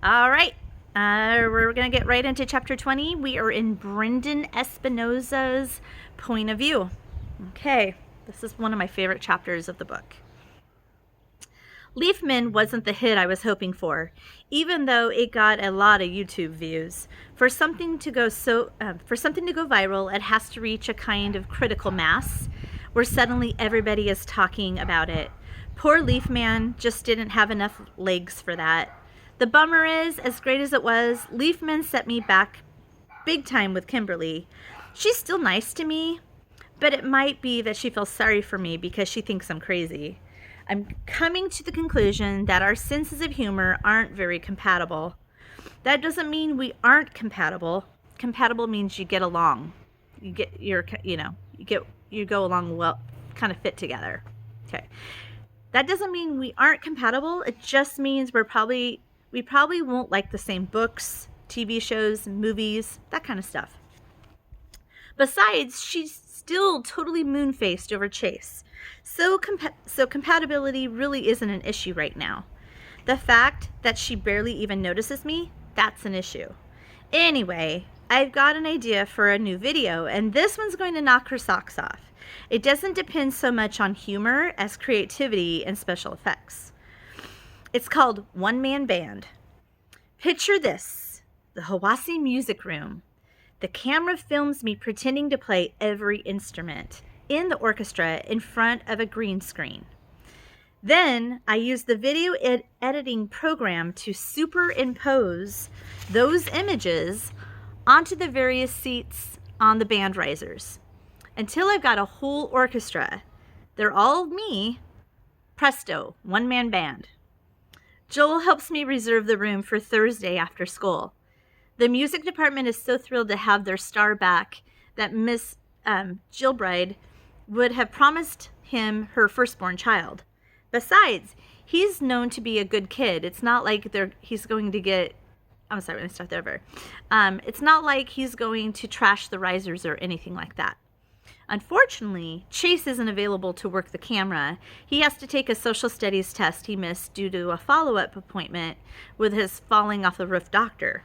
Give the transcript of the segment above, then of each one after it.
All right. We're going to get right into chapter 20. We are in Brendan Espinosa's point of view. Okay, this is one of my favorite chapters of the book. Leafman wasn't the hit I was hoping for, even though it got a lot of YouTube views. For something to go viral, it has to reach a kind of critical mass where suddenly everybody is talking about it. Poor Leafman just didn't have enough legs for that. The bummer is, as great as it was, Leafman set me back big time with Kimberly. She's still nice to me, but it might be that she feels sorry for me because she thinks I'm crazy. I'm coming to the conclusion that our senses of humor aren't very compatible. That doesn't mean we aren't compatible. Compatible means you get along. You go along well, kind of fit together. Okay. That doesn't mean we aren't compatible. It just means we probably won't like the same books, TV shows, movies, that kind of stuff. Besides, she's still totally moon-faced over Chase. So compatibility really isn't an issue right now. The fact that she barely even notices me, that's an issue. Anyway, I've got an idea for a new video, and this one's going to knock her socks off. It doesn't depend so much on humor as creativity and special effects. It's called One Man Band. Picture this, the Hiwassee Music Room. The camera films me pretending to play every instrument in the orchestra in front of a green screen. Then I use the video editing program to superimpose those images onto the various seats on the band risers until I've got a whole orchestra. They're all me. Presto, one-man band. Joel helps me reserve the room for Thursday after school. The music department is so thrilled to have their star back that Miss Gilbride would have promised him her firstborn child. Besides, he's known to be a good kid. It's not like he's going to get... I'm sorry, let me start over. It's not like he's going to trash the risers or anything like that. Unfortunately, Chase isn't available to work the camera. He has to take a social studies test he missed due to a follow-up appointment with his falling off the roof doctor.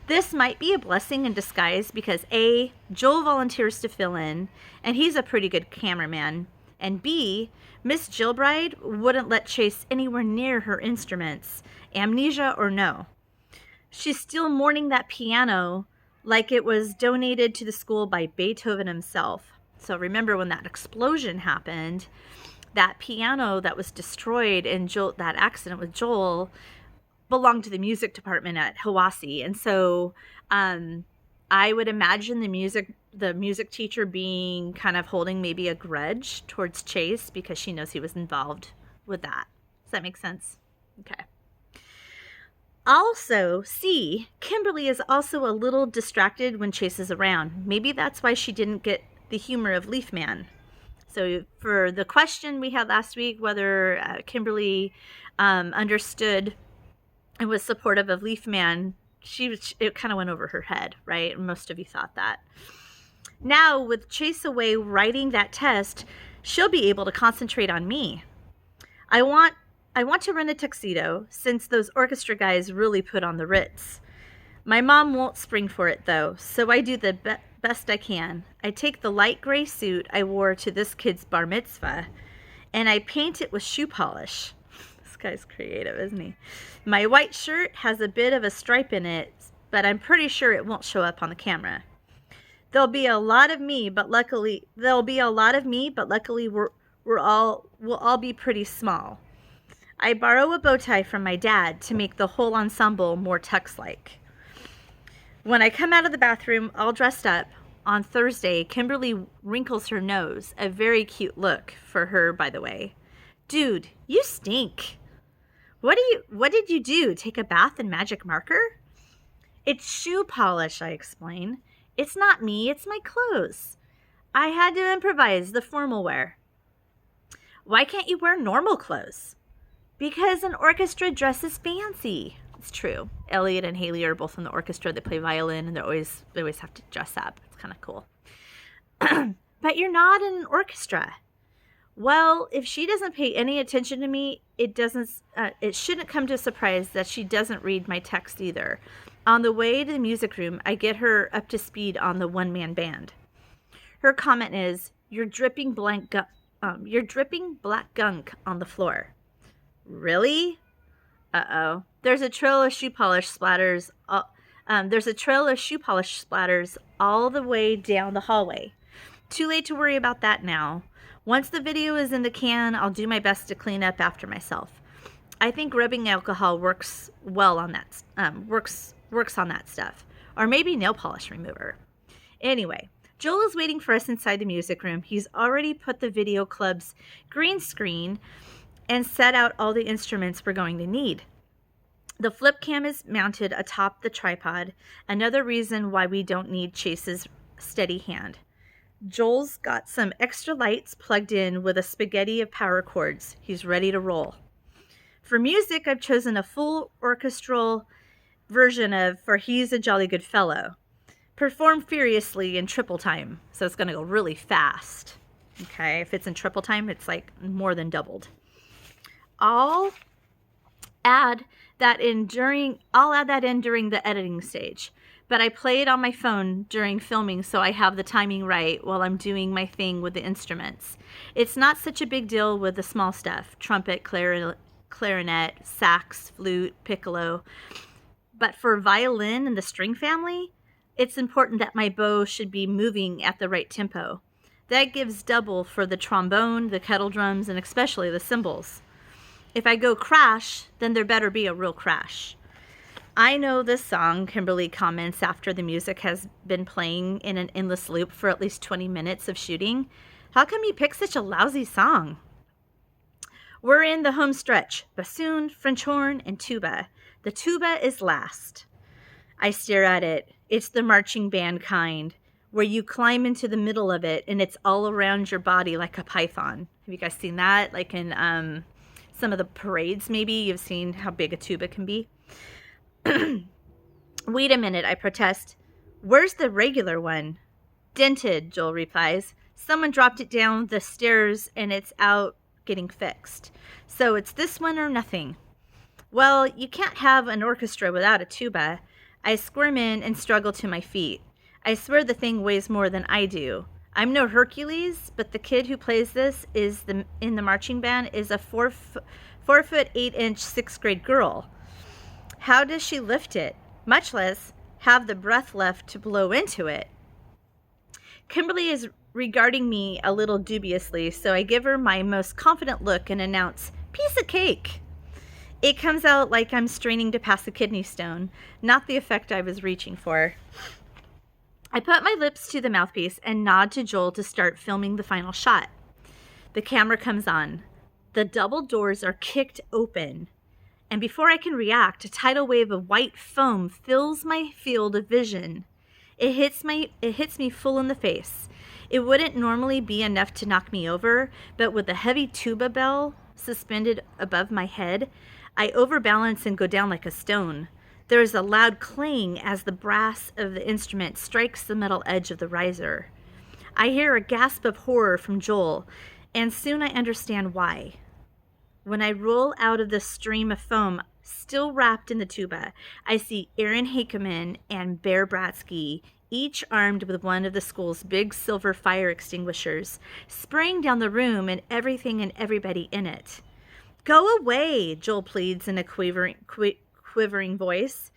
This might be a blessing in disguise because A, Joel volunteers to fill in, and he's a pretty good cameraman, and B, Miss Gilbride wouldn't let Chase anywhere near her instruments, amnesia or no. She's still mourning that piano like it was donated to the school by Beethoven himself. So remember when that explosion happened, that piano that was destroyed in that accident with Joel belonged to the music department at Hiwassee. And so I would imagine the music teacher being kind of holding maybe a grudge towards Chase because she knows he was involved with that. Does that make sense? Okay. Also, C, Kimberly is also a little distracted when Chase is around. Maybe that's why she didn't get the humor of Leafman. So for the question we had last week, whether Kimberly understood and was supportive of Leafman, it kind of went over her head, right? Most of you thought that. Now, with Chase away writing that test, she'll be able to concentrate on me. I want to rent a tuxedo since those orchestra guys really put on the Ritz. My mom won't spring for it though, so I do the best I can. I take the light gray suit I wore to this kid's bar mitzvah and I paint it with shoe polish. This guy's creative, isn't he? My white shirt has a bit of a stripe in it, but I'm pretty sure it won't show up on the camera. There'll be a lot of me, but luckily we'll all be pretty small. I borrow a bow tie from my dad to make the whole ensemble more tux-like. When I come out of the bathroom all dressed up, on Thursday, Kimberly wrinkles her nose, a very cute look for her, by the way. Dude, you stink. What did you do? Take a bath in magic marker? It's shoe polish, I explain. It's not me, it's my clothes. I had to improvise the formal wear. Why can't you wear normal clothes? Because an orchestra dresses fancy. It's true. Elliot and Haley are both in the orchestra. They play violin, and they always have to dress up. It's kind of cool. But you're not in an orchestra. Well, if she doesn't pay any attention to me, it shouldn't come to a surprise that she doesn't read my text either. On the way to the music room, I get her up to speed on the one-man band. Her comment is, you're dripping black gunk on the floor. Really? Uh-oh. There's a trail of shoe polish splatters all the way down the hallway. Too late to worry about that now. Once the video is in the can, I'll do my best to clean up after myself. I think rubbing alcohol works well on that. Works on that stuff. Or maybe nail polish remover. Anyway, Joel is waiting for us inside the music room. He's already put the video club's green screen and set out all the instruments we're going to need. The flip cam is mounted atop the tripod, another reason why we don't need Chase's steady hand. Joel's got some extra lights plugged in with a spaghetti of power cords. He's ready to roll. For music, I've chosen a full orchestral version of For He's a Jolly Good Fellow, performed furiously in triple time, so it's going to go really fast. Okay, if it's in triple time, it's like more than doubled. I'll add that in during the editing stage, but I play it on my phone during filming so I have the timing right while I'm doing my thing with the instruments. It's not such a big deal with the small stuff, trumpet, clarinet, sax, flute, piccolo, but for violin and the string family, it's important that my bow should be moving at the right tempo. That gives double for the trombone, the kettle drums, and especially the cymbals. If I go crash, then there better be a real crash. I know this song, Kimberly comments after the music has been playing in an endless loop for at least 20 minutes of shooting. How come you pick such a lousy song? We're in the home stretch. Bassoon, French horn, and tuba. The tuba is last. I stare at it. It's the marching band kind, where you climb into the middle of it and it's all around your body like a python. Have you guys seen that? Like in some of the parades, maybe you've seen how big a tuba can be. Wait a minute, I protest. Where's the regular one? Dented, Joel replies. Someone dropped it down the stairs and it's out getting fixed. So it's this one or nothing. Well, you can't have an orchestra without a tuba. I squirm in and struggle to my feet. I swear the thing weighs more than I do. I'm no Hercules, but the kid who plays this in the marching band is a 4 foot 8 inch 6th grade girl. How does she lift it? Much less have the breath left to blow into it. Kimberly is regarding me a little dubiously, so I give her my most confident look and announce, "Piece of cake." It comes out like I'm straining to pass a kidney stone, not the effect I was reaching for. I put my lips to the mouthpiece and nod to Joel to start filming the final shot. The camera comes on. The double doors are kicked open. And before I can react, a tidal wave of white foam fills my field of vision. It hits me full in the face. It wouldn't normally be enough to knock me over, but with the heavy tuba bell suspended above my head, I overbalance and go down like a stone. There is a loud clang as the brass of the instrument strikes the metal edge of the riser. I hear a gasp of horror from Joel, and soon I understand why. When I roll out of the stream of foam, still wrapped in the tuba, I see Aaron Hakeman and Bear Bratsky, each armed with one of the school's big silver fire extinguishers, spraying down the room and everything and everybody in it. "Go away," Joel pleads in a quivering voice.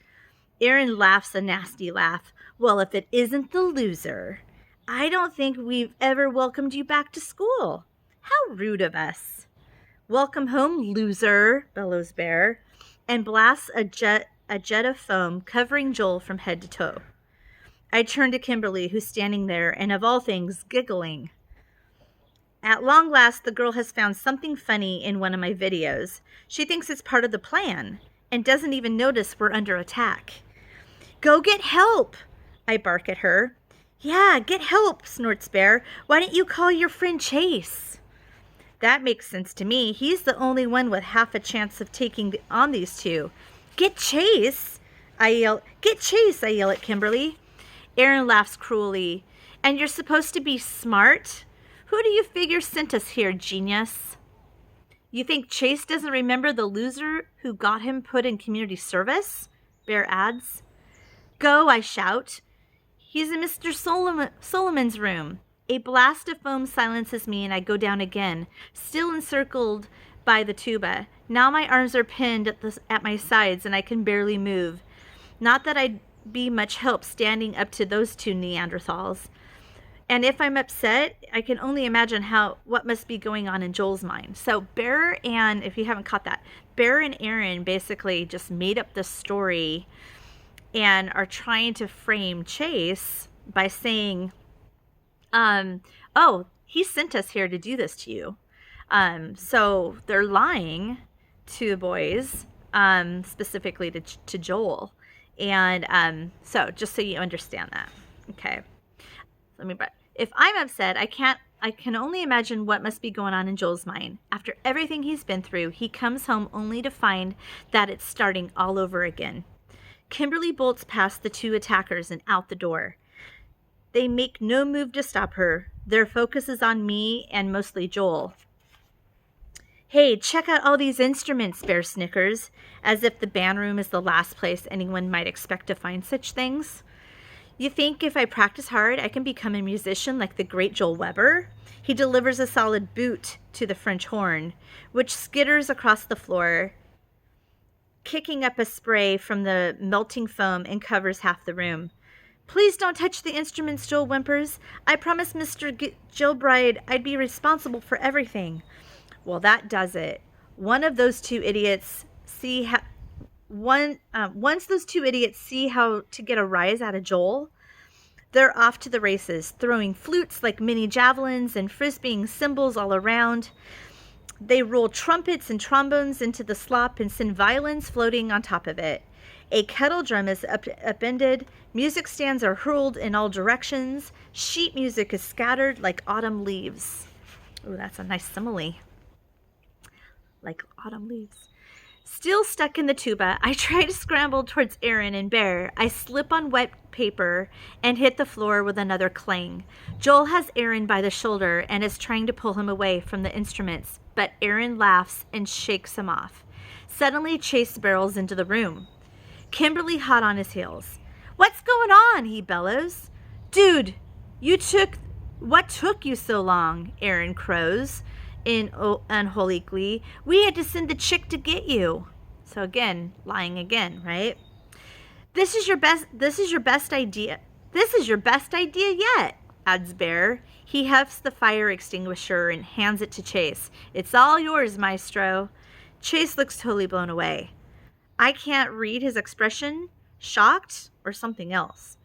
Aaron laughs a nasty laugh. "Well, if it isn't the loser. I don't think we've ever welcomed you back to school. How rude of us." "Welcome home, loser," bellows Bear, and blasts a jet of foam covering Joel from head to toe. I turn to Kimberly, who's standing there, and of all things, giggling. At long last, the girl has found something funny in one of my videos. She thinks it's part of the plan, and doesn't even notice we're under attack. "Go get help," I bark at her. "Yeah, get help," snorts Bear. "Why don't you call your friend Chase?" That makes sense to me. He's the only one with half a chance of taking on these two. "Get Chase," I yell. "Get Chase," I yell at Kimberly. Aaron laughs cruelly. "And you're supposed to be smart? Who do you figure sent us here, genius? You think Chase doesn't remember the loser who got him put in community service? Bear adds. Go, I shout. He's in Mr. Solomon's room. A blast of foam silences me and I go down again, still encircled by the tuba. Now my arms are pinned at my sides and I can barely move. Not that I'd be much help standing up to those two Neanderthals. And if I'm upset, I can only imagine what must be going on in Joel's mind. So Bear and, if you haven't caught that, Bear and Aaron basically just made up this story and are trying to frame Chase by saying, oh, he sent us here to do this to you. So they're lying to the boys, specifically to Joel. And so just so you understand that. Okay. If I'm upset, I can only imagine what must be going on in Joel's mind. After everything he's been through, he comes home only to find that it's starting all over again. Kimberly bolts past the two attackers and out the door. They make no move to stop her. Their focus is on me and mostly Joel. Hey, check out all these instruments, Bear snickers, as if the band room is the last place anyone might expect to find such things. You think if I practice hard, I can become a musician like the great Joel Weber? He delivers a solid boot to the French horn, which skitters across the floor, kicking up a spray from the melting foam and covers half the room. Please don't touch the instruments, Joel whimpers. I promised Mr. Gilbride I'd be responsible for everything. Well, that does it. Once those two idiots see how to get a rise out of Joel, they're off to the races, throwing flutes like mini javelins and frisbeeing cymbals all around. They roll trumpets and trombones into the slop and send violins floating on top of it. A kettle drum is upended. Music stands are hurled in all directions. Sheet music is scattered like autumn leaves. Ooh, that's a nice simile. Like autumn leaves. Still stuck in the tuba, I try to scramble towards Aaron and Bear. I slip on wet paper and hit the floor with another clang. Joel has Aaron by the shoulder and is trying to pull him away from the instruments, but Aaron laughs and shakes him off. Suddenly, Chase barrels into the room. Kimberly hot on his heels. What's going on? He bellows. Dude, what took you so long? Aaron crows in unholy glee. We had to send the chick to get you. So again, lying again, right? This is your best idea. This is your best idea yet, adds Bear. He hefts the fire extinguisher and hands it to Chase. It's all yours, maestro. Chase looks totally blown away. I can't read his expression, shocked or something else.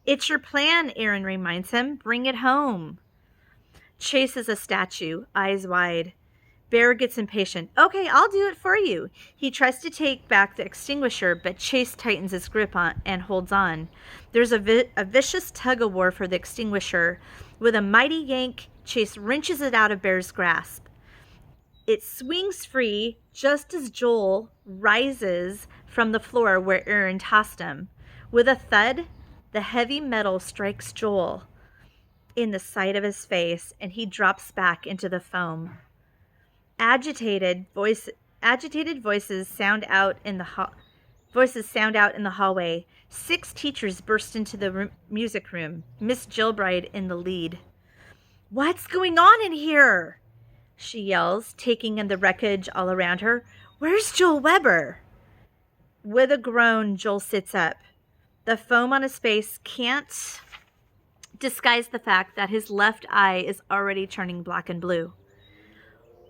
It's your plan, Aaron reminds him. Bring it home. Chase is a statue, eyes wide. Bear gets impatient. Okay, I'll do it for you. He tries to take back the extinguisher, but Chase tightens his grip on and holds on. There's a vicious tug-of-war for the extinguisher. With a mighty yank, Chase wrenches it out of Bear's grasp. It swings free just as Joel rises from the floor where Aaron tossed him. With a thud, the heavy metal strikes Joel in the side of his face, and he drops back into the foam. Agitated voices sound out in the hallway. 6 teachers burst into the music room, Miss Gilbride in the lead. What's going on in here? She yells, taking in the wreckage all around her. Where's Joel Weber? With a groan, Joel sits up. The foam on his face can't disguise the fact that his left eye is already turning black and blue.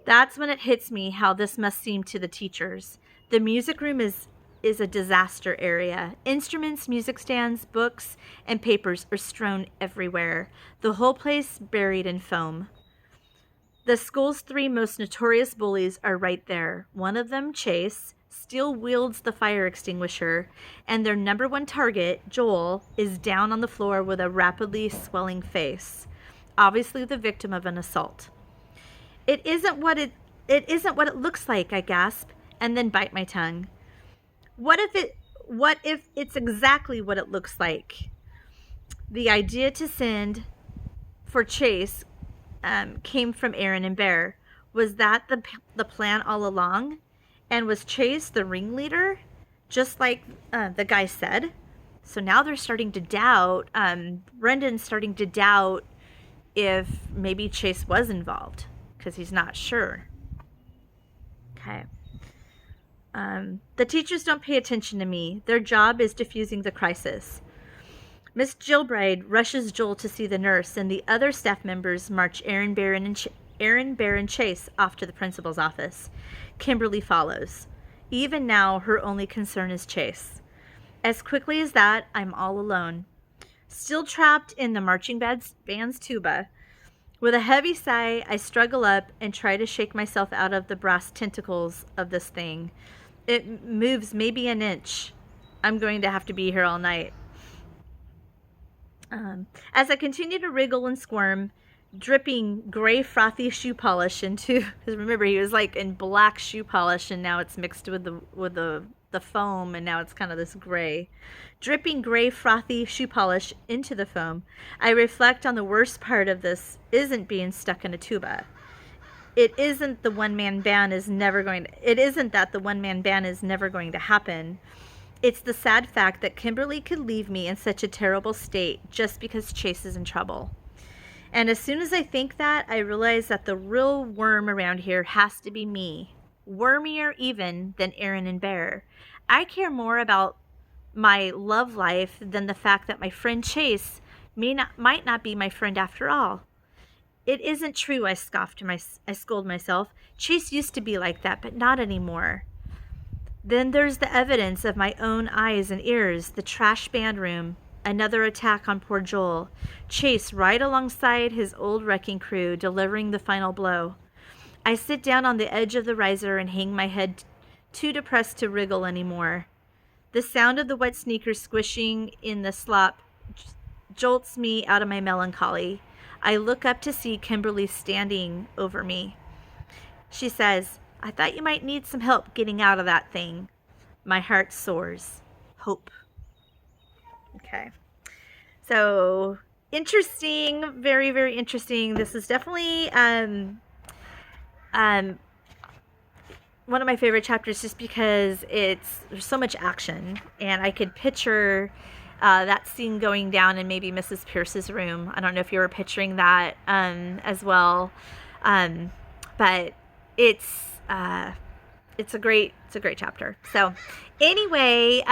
That's when it hits me how this must seem to the teachers. The music room is a disaster area. Instruments, music stands, books, and papers are strewn everywhere. The whole place buried in foam. The school's 3 most notorious bullies are right there. One of them, Chase, still wields the fire extinguisher, and their number 1 target, Joel, is down on the floor with a rapidly swelling face, obviously the victim of an assault. It isn't what it looks like, I gasp, and then bite my tongue. What if it's exactly what it looks like? The idea to send for Chase came from Aaron and Bear. Was that the plan all along? And was Chase the ringleader, just like the guy said? So now they're starting to doubt. Brendan's starting to doubt if maybe Chase was involved because he's not sure. Okay. The teachers don't pay attention to me. Their job is diffusing the crisis. Miss Gilbride rushes Joel to see the nurse, and the other staff members march Aaron, Bear, and Chase off to the principal's office. Kimberly follows. Even now, her only concern is Chase. As quickly as that, I'm all alone. Still trapped in the marching band's tuba. With a heavy sigh, I struggle up and try to shake myself out of the brass tentacles of this thing. It moves maybe an inch. I'm going to have to be here all night. As I continue to wriggle and squirm, dripping gray frothy shoe polish into, because remember he was like in black shoe polish and now it's mixed with the foam and now it's kind of this gray. Dripping gray frothy shoe polish into the foam, I reflect on the worst part of this isn't being stuck in a tuba. It isn't that the one-man band is never going to happen. It's the sad fact that Kimberly could leave me in such a terrible state just because Chase is in trouble. And as soon as I think that, I realize that the real worm around here has to be me. Wormier even than Aaron and Bear. I care more about my love life than the fact that my friend Chase might not be my friend after all. It isn't true, I scold myself. Chase used to be like that, but not anymore. Then there's the evidence of my own eyes and ears, the trash band room, another attack on poor Joel, Chase right alongside his old wrecking crew, delivering the final blow. I sit down on the edge of the riser and hang my head, too depressed to wriggle anymore. The sound of the wet sneakers squishing in the slop jolts me out of my melancholy. I look up to see Kimberly standing over me. She says, I thought you might need some help getting out of that thing. My heart soars. Hope. Okay. So, interesting. Very, very interesting. This is definitely one of my favorite chapters just because there's so much action. And I could picture that scene going down in maybe Mrs. Pierce's room. I don't know if you were picturing that as well. But it's a great chapter. So anyway,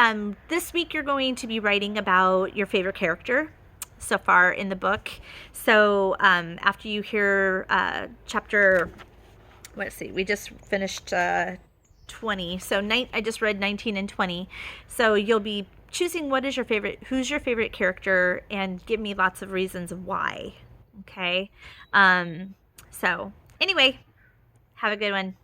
this week you're going to be writing about your favorite character so far in the book. So after you hear chapter, let's see, we just finished 20. So I just read 19 and 20. So you'll be choosing who's your favorite character, and give me lots of reasons why. Okay. So anyway, have a good one.